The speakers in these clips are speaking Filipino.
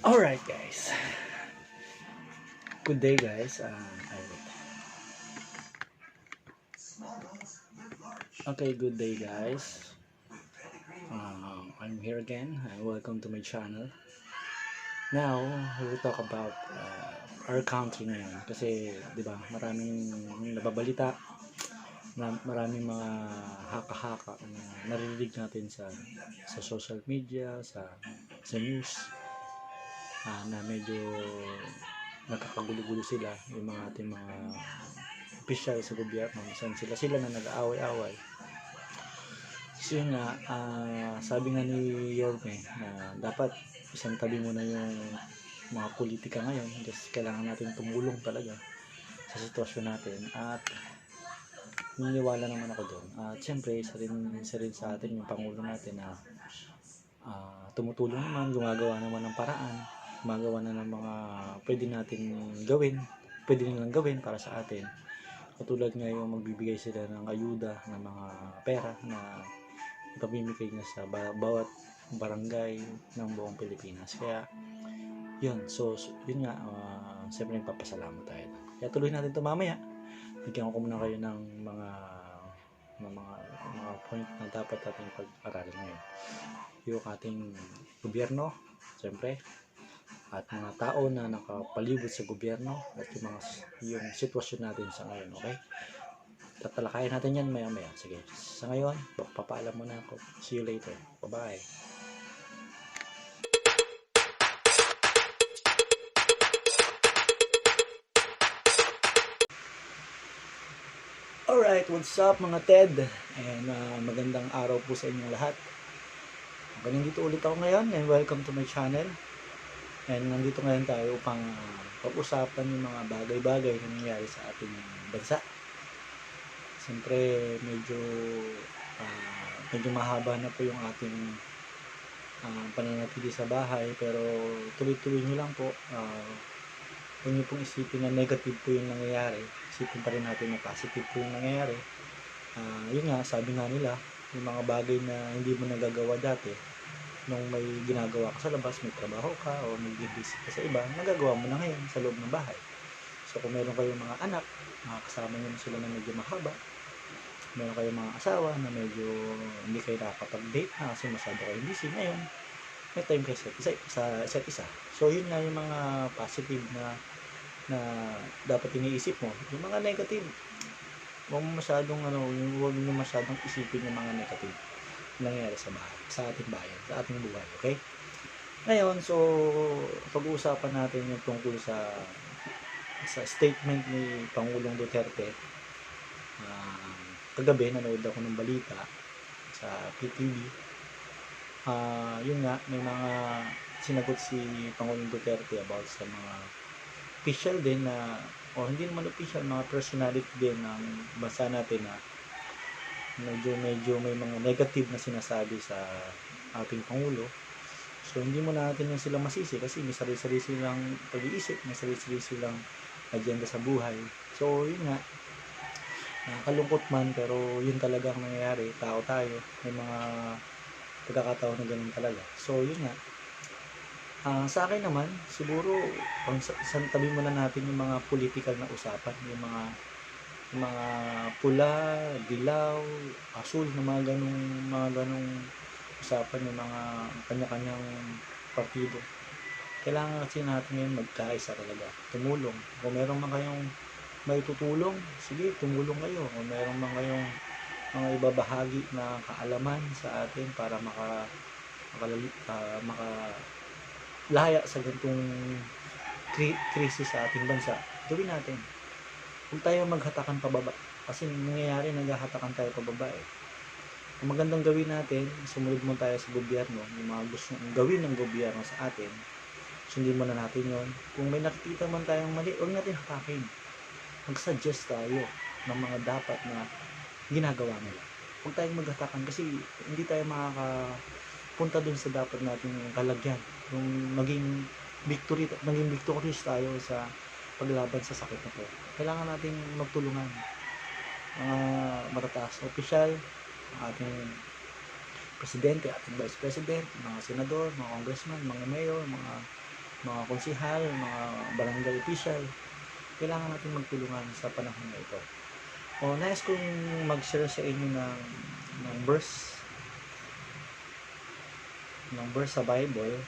Alright guys, good day guys. Okay, good day guys. I'm here again. Welcome to my channel. Now, we will talk about our country ngayon. Kasi, di ba, maraming nababalita, maraming mga haka-haka na naririnig natin sa social media, sa news, na medyo nagkakagulo-gulo sila yung mga ating mga opisyal sa gobyerno. Minsan sila na nag-aaway-away. So yun nga, sabi nga ni Yorme na dapat isang tabi muna yung mga politika ngayon. Just kailangan natin tumulong talaga sa sitwasyon natin. At niniwala naman ako doon. At siyempre, isa rin sa atin yung Pangulo natin na tumutulong naman, gumagawa naman ng paraan, gumagawa na ng mga pwede nilang gawin para sa atin. Katulad nga yung magbibigay sila ng ayuda ng mga pera na ipamimigay niya sa bawat barangay ng buong Pilipinas. Kaya yun, so yun nga, siyempre nagpapasalamat tayo. Kaya tuloy natin ito mamaya. Bigyan ko muna kayo ng mga point na dapat natin pag-aralan ngayon. Yung ating gobyerno, siyempre, at mga tao na nakapalibot sa gobyerno, at yung sitwasyon natin sa ngayon, okay? Tatalakayin natin yan maya-maya. Sige, sa ngayon, papaalam muna ako. See you later. Bye-bye. Alright, what's up mga Ted? And magandang araw po sa inyong lahat. Nandito ulit ako ngayon and welcome to my channel. And nandito ngayon tayo upang pag-usapan yung mga bagay-bagay na nangyayari sa ating bansa. Siyempre medyo mahaba na po yung ating pananatili sa bahay, pero tuloy-tuloy nyo lang po. Huwag nyo pong isipin na negative po yung nangyayari. Isipin pa rin natin na positive po yung nangyayari. Yun nga, sabi nga nila, yung mga bagay na hindi mo nagagawa dati, nung may ginagawa ka sa labas, may trabaho ka o may busy ka sa iba, nagagawa mo na ngayon sa loob ng bahay. So kung meron kayong mga anak, kasama nyo sila na medyo mahaba, meron kayong mga asawa na medyo hindi kayo nakakapag-date na kasi masyado kayo busy, ngayon may time kayo sa isa't isa. So yun nga yung mga positive na dapat iniisip mo. Yung mga negative, huwag mo masyadong isipin yung mga negative nangyayari sa ating bayan, sa ating buhay, okay? Ngayon, so pag-uusapan natin yung tungkol sa statement ni Pangulong Duterte. Kagabi nanood ako ng balita sa PTV. Yun nga, may mga sinagot si Pangulong Duterte about sa mga official din na, o hindi naman official, mga personality din ng bansa natin na medyo may mga negative na sinasabi sa ating Pangulo. So hindi mo natin yung sila masisi kasi may sarili-sarili silang pag-iisip, may sarili-sarili silang agenda sa buhay. So yun nga, nakakalungkot man, pero yun talaga ang nangyayari. Tao tayo, may mga pagkakataon na ganun talaga. So yun nga, sa akin naman, siguro isang tabi muna natin yung mga political na usapan, yung mga pula, dilaw, asul na mga ganung usapan, yung mga kanya-kanyang partido. Kailangan kasi natin ngayon magkaisa talaga, tumulong. Kung meron man kayong may tutulong, sige, tumulong kayo. Kung meron man kayong mga ibabahagi na kaalaman sa atin para makalaya sa ganitong krisis sa ating bansa, gawin natin. Huwag tayo maghatakan pababa, kasi nangyayari, naghahatakan tayo pababa eh. Ang magandang gawin natin, sumunod mo tayo sa gobyerno, yung mga gusto gawin ng gobyerno sa atin, sundin mo na natin yon. Kung may nakikita man tayong mali, huwag natin hatakin. Mag-suggest tayo ng mga dapat na ginagawa nila. Huwag tayong maghatakan kasi hindi tayo makakapunta dun sa dapat nating kalagyan. Yung maging victorious tayo sa paglaban sa sakit na to. Kailangan nating magtulungan. Mga matataas na opisyal, ating presidente, ating vice president, mga senador, mga congressman, mga mayor, mga mga konsihal, mga barangay official, kailangan natin magtulungan sa panahon na ito. O nais kong mag-share sa inyo ng verse sa Bible.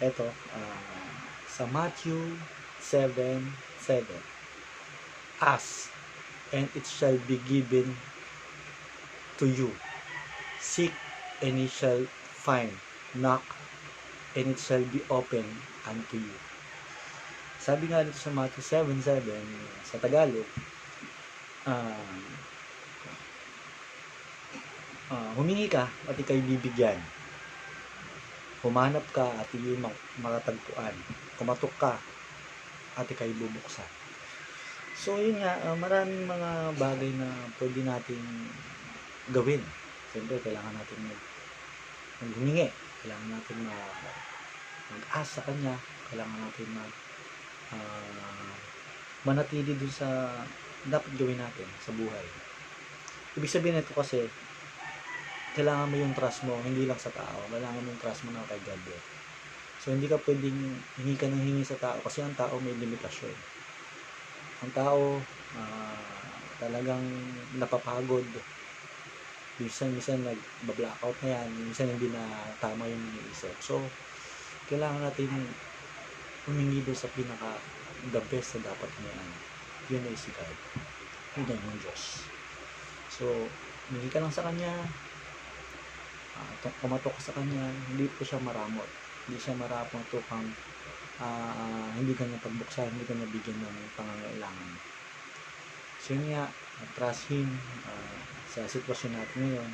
Ito, sa Matthew 7:7. Ask, and it shall be given to you. Seek, and ye shall find. Knock, and it shall be open unto you. Sabi nga dito sa Matthew 7:7, sa Tagalog, humingi ka at ikay bibigyan. Humanap ka at iyong makatagpuan. Kumatok ka at ikay bubuksan. So yun nga, maraming mga bagay na pwede nating gawin. Siyempre, kailangan natin maghumingi. Kailangan natin mag-ask sa Kanya. Kailangan natin manatili dun sa dapat gawin natin sa buhay. Ibig sabihin nito kasi, kailangan mo yung trust mo, hindi lang sa tao. Kailangan mo yung trust mo na kay God. So, hindi ka pwedeng hingi ka ng hingi sa tao kasi ang tao may limitasyon. Ang tao, talagang napapagod. Minsan nag-blackout na yan. Minsan hindi na tama yung iniisip. So, kailangan natin humingi doon sa the best na dapat niya. Yun ay si God. Yun ay yung Diyos. So, humingi ka lang sa Kanya. Kumatok ka sa Kanya. Hindi po siya maramot. Hindi siya marapong tukang hindi kanya pagbuksan, hindi kanya bigyan ng pangangailangan. So yun nga, trust Him sa sitwasyon natin ngayon.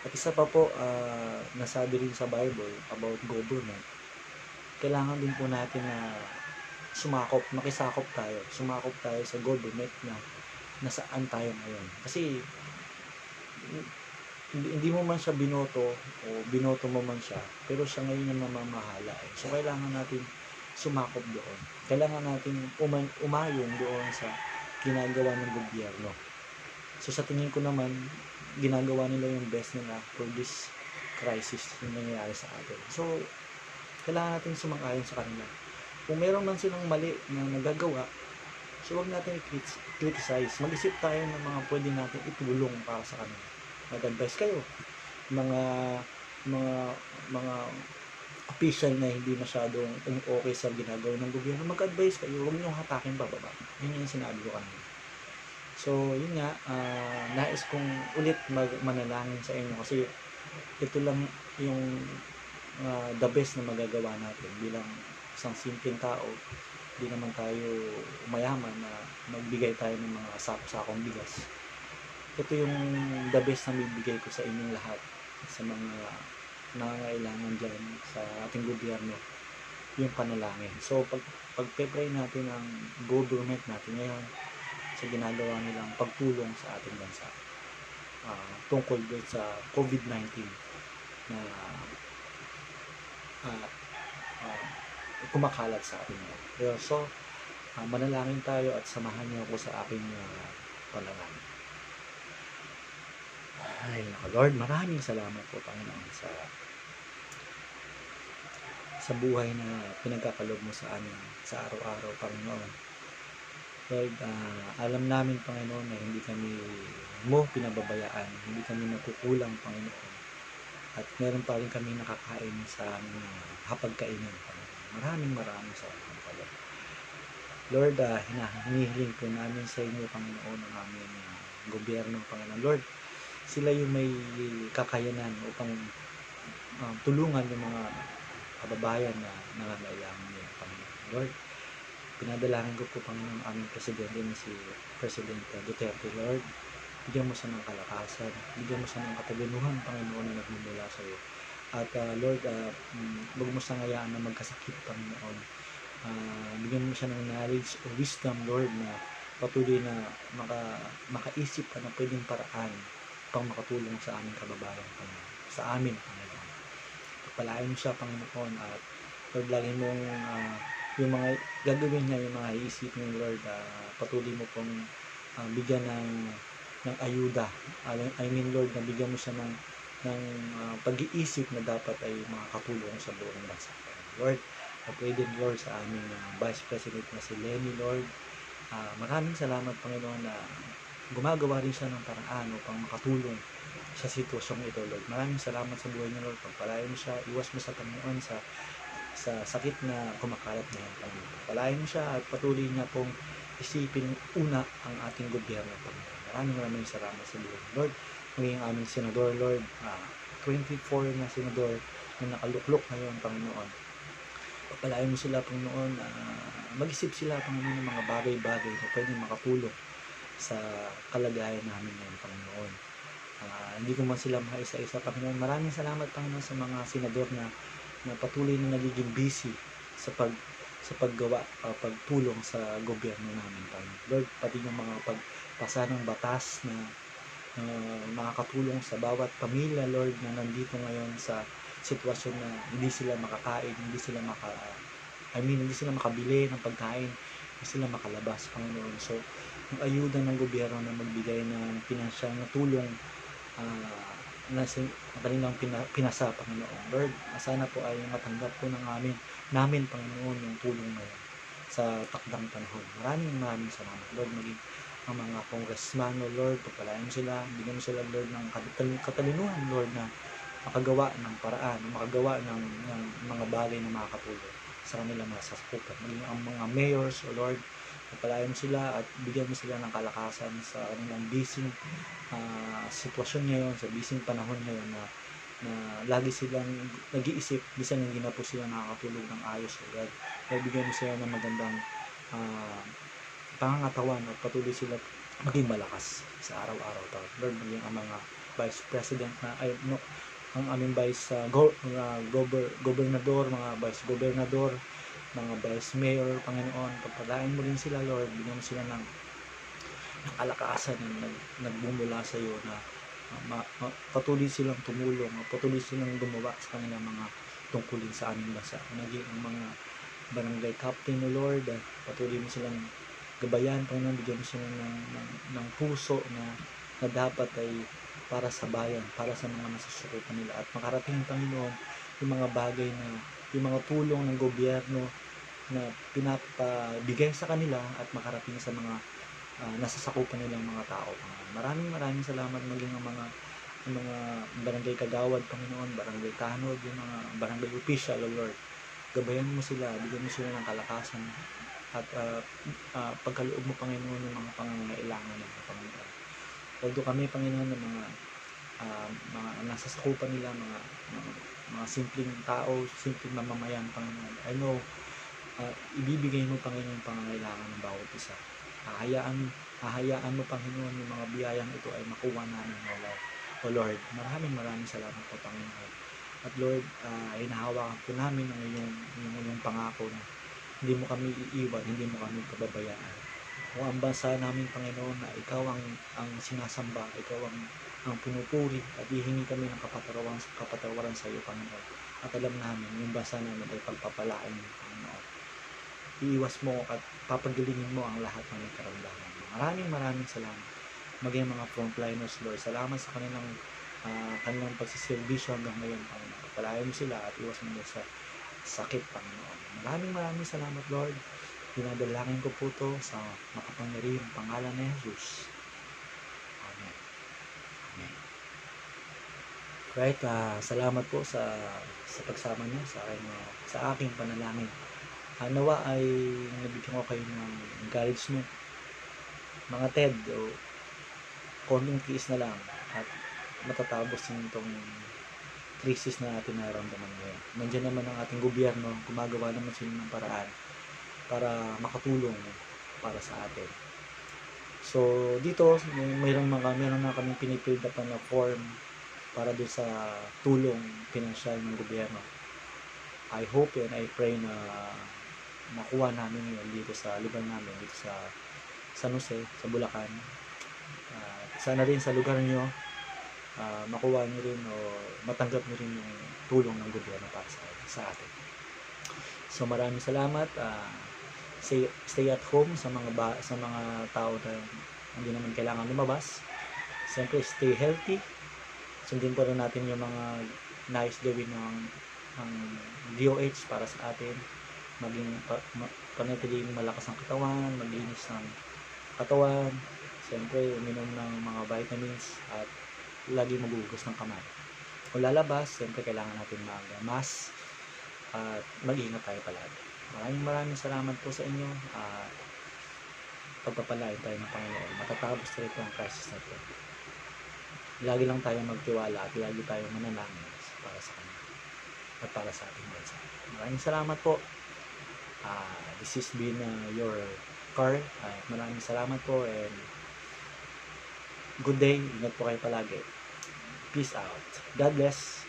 At isa pa po, nasabi rin sa Bible about government, kailangan din po natin na makisakop tayo sa government na nasaan tayo ngayon. Kasi hindi mo man siya binoto o binoto mo man siya, pero siya ngayon ang namamahala. So kailangan natin sumakop doon. Kailangan natin umayong doon sa ginagawa ng gobyerno. So sa tingin ko naman, ginagawa nila yung best nila for this crisis yung nangyayari sa atin. So kailangan natin sumang-ayon sa kanila. Kung meron man silang mali na nagagawa, so huwag natin i-criticize. Mag-isip tayo ng mga pwede natin itulong para sa kanila. Mag-advise kayo. Mga official na hindi masyadong okay sa ginagawa ng gobyerno, mag-advise kayo, huwag niyong hatakin bababa. Yun yung sinabi ko kanina. So, yun nga, nais kong ulit manalangin sa inyo kasi ito lang yung the best na magagawa natin bilang isang simpleng tao. Hindi naman tayo mayaman na magbigay tayo ng mga sakong bigas. Ito yung the best na bibigay ko sa inyong lahat, sa mga nangangailangan dyan sa ating gobyerno, yung panalangin. So, pag-pray natin ang government natin ngayon sa ginagawa nilang pagtulong sa ating bansa tungkol sa COVID-19 na kumakalat sa atin ngayon. So, manalangin tayo at samahan niyo ako sa aking panalangin. Ay, Lord, maraming salamat po, Panginoon, sa buhay na pinagkakaloob mo sa amin sa araw-araw, Panginoon. Lord, alam namin, Panginoon, na hindi kami mo pinababayaan, hindi kami nakukulang, Panginoon. At meron pa rin kami nakakain sa aming hapagkainan, Panginoon. Maraming salamat, Lord. Lord, hinihiling po namin sa inyo, Panginoon, ang aming gobyerno, Panginoon. Lord, sila yung may kakayanan upang tulungan yung mga kababayan na nangangailangan nila, Panginoon. Lord, pinadalangin ko po, Panginoon, aming presidente na si President Duterte. Lord, bigyan mo siya ng kalakasan, bigyan mo siya ng katalinuhan, Panginoon, na nagmumula sa iyo. At Lord, huwag mo siyang hayaan na magkasakit, Panginoon. Bigyan mo siya ng knowledge o wisdom, Lord, na patuloy na makaisip ka na pwedeng paraan pang makatulong sa aming kababayan, Panginoon. Sa amin, Panginoon. Pagpalain mo siya, Panginoon, at Lord, lagi mong yung mga gagawin niya, yung mga iisip niyo, Lord, patuloy mo pong bigyan ng ayuda. I mean, Lord, na bigyan mo siya ng pag-iisip na dapat ay makakatulong sa buong bansa. Lord, pray din Lord sa aming Vice President na si Lenny Lord. Maraming salamat Panginoon na gumagawa rin siya ng paraan upang makatulong sa sitwasyong ito Lord. Maraming salamat sa buhay niya Lord. Pagpalain mo siya, iwas mo sa Panginoon sa sakit na kumakalat ngayon Panginoon. Pagpalain mo siya at patuloy niya pong isipin una ang ating gobyerno Panginoon. Maraming salamat sa buhay Lord. Maging aming senador Lord, 24 na senador na nakaluklok ngayon Panginoon. Pagpalain mo sila Panginoon, mag-isip sila Panginoon ng mga bagay-bagay na pwedeng makatulong sa kalagayan namin ngayon Panginoon. Hindi ko man sila maisa-isa Panginoon. Maraming salamat Panginoon sa mga senador na patuloy na nagiging busy sa paggawa, pagtulong sa gobyerno namin Panginoon. Lord, pati yung mga pagpasa ng batas na makakatulong sa bawat pamilya Lord na nandito ngayon sa sitwasyon na hindi sila makakain, hindi sila makabili ng pagkain, hindi sila makalabas Panginoon. So yung ayuda ng gobyerno na magbigay ng pinansyal na tulong na kanilang pinasa Panginoon. Lord, sana po ay matanggap po namin Panginoon yung tulong na yun sa takdang panahon. Maraming salamat Lord. Maging ang mga congressman Lord, pagpalain mo sila, bigyan mo sila Lord ng katalinuhan Lord na makagawa ng paraan, makagawa ng mga bagay na makakatulong sa kanilang mga sasakupan. Maging ang mga mayors o Lord, pagpalain mo sila at bigyan mo sila ng kalakasan sa kanilang busy sitwasyon ngayon, sa busy panahon ngayon na lagi silang nag-iisip, bisan hindi na po sila nakakatulog ng ayos o God. Kaya bigyan mo sila ng magandang pangangatawan at patuloy sila maging malakas sa araw-araw. Lord, maging ang mga Vice President ang aming gobernador, mga Vice Gobernador, mga Vice Mayor, Panginoon, pagpalain mo rin sila Lord, bigyan mo sila ng kalakasan na nagbumula sa iyo na patuloy silang tumulong, patuloy silang gumawa sa kanilang mga tungkulin sa aming bansa. Naging ang mga barangay captain o Lord, patuloy mo silang gabayan Panginoon, bigyan mo sila ng puso na dapat ay para sa bayan, para sa mga nasusukupan nila at makarating Panginoon yung mga bagay na yung mga tulong ng gobyerno na pinapabigay sa kanila at makarating sa mga nasasakupan nilang mga tao Panginoon. Maraming salamat. Maging ang mga barangay kagawad Panginoon, barangay tanod, yung mga barangay official o Lord, gabayan mo sila, bigyan mo sila ng kalakasan at pagkaloob mo Panginoon ng mga pangangailangan ng Panginoon. Although kami Panginoon ng mga nasasakupan nila, mga simpleng tao, simpleng mamamayan Panginoon, I know ibibigay mo Panginoon yung pangangailangan ng bawat isa. Hahayaan mo Panginoon yung mga biyayang ito ay makuha namin o Lord. Maraming salamat po Panginoon. At Lord, hinahawakan po namin ang iyong pangako na hindi mo kami iiwan, hindi mo kami pababayaan. Kung ang bansa namin Panginoon na ikaw ang sinasamba, ikaw ang pinupuri at hihingi kami ng kapatawaran sa iyo Panginoon. At alam namin yung bansa namin ay pagpapalain mo Panginoon. Iiwas mo at papagilingin mo ang lahat ng karamdaman. Maraming salamat. Maging mga frontliners Lord, salamat sa kanilang pagsiservisyo hanggang ngayon Panginoon. Pagpalain mo sila at iwas mo sa sakit Panginoon. Maraming salamat Lord. Dinadalangin ko po ito sa makapangyarihang pangalan ni Jesus. Amen. Right, salamat po sa pagsama niyo sa aking panalangin. Nawa ay nabigyan ko kayo ng encouragement. Mga Ted, konting tiis na lang at matatapos din itong krisis na natin nararamdaman ngayon. Nandiyan naman ang ating gobyerno, gumagawa naman sila ng paraan para makatulong para sa atin. So dito mayroon na kaming pinipild up na form para doon sa tulong pinansyal ng gobyerno. I hope and I pray na makuha namin yun dito sa lugar namin, dito sa San Jose, sa Bulacan. Sana rin sa lugar nyo makuha nyo rin o matanggap nyo rin yung tulong ng gobyerno para sa atin. So maraming salamat. Stay at home sa mga tao na hindi naman kailangan lumabas. Siyempre stay healthy. Sundin po rin natin yung mga nais gawin ng DOH para sa atin. maging panatiling malakas ang katawan, maglinis ng katawan, siyempre uminom ng mga vitamins at lagi maghuhugas ng kamay. Kung lalabas, siyempre kailangan natin mag-mask at mag-ingat tayo palagi. Maraming salamat po sa inyo at pagpapalain tayo ng Panginoon. Matatapos na ito ang crisis na ito. Lagi lang tayo magtiwala at lagi tayo manalangin para sa Kanya at para sa ating bansa. Maraming salamat po. This has been your car. Maraming salamat po and good day. Ingat po kayo palagi. Peace out. God bless.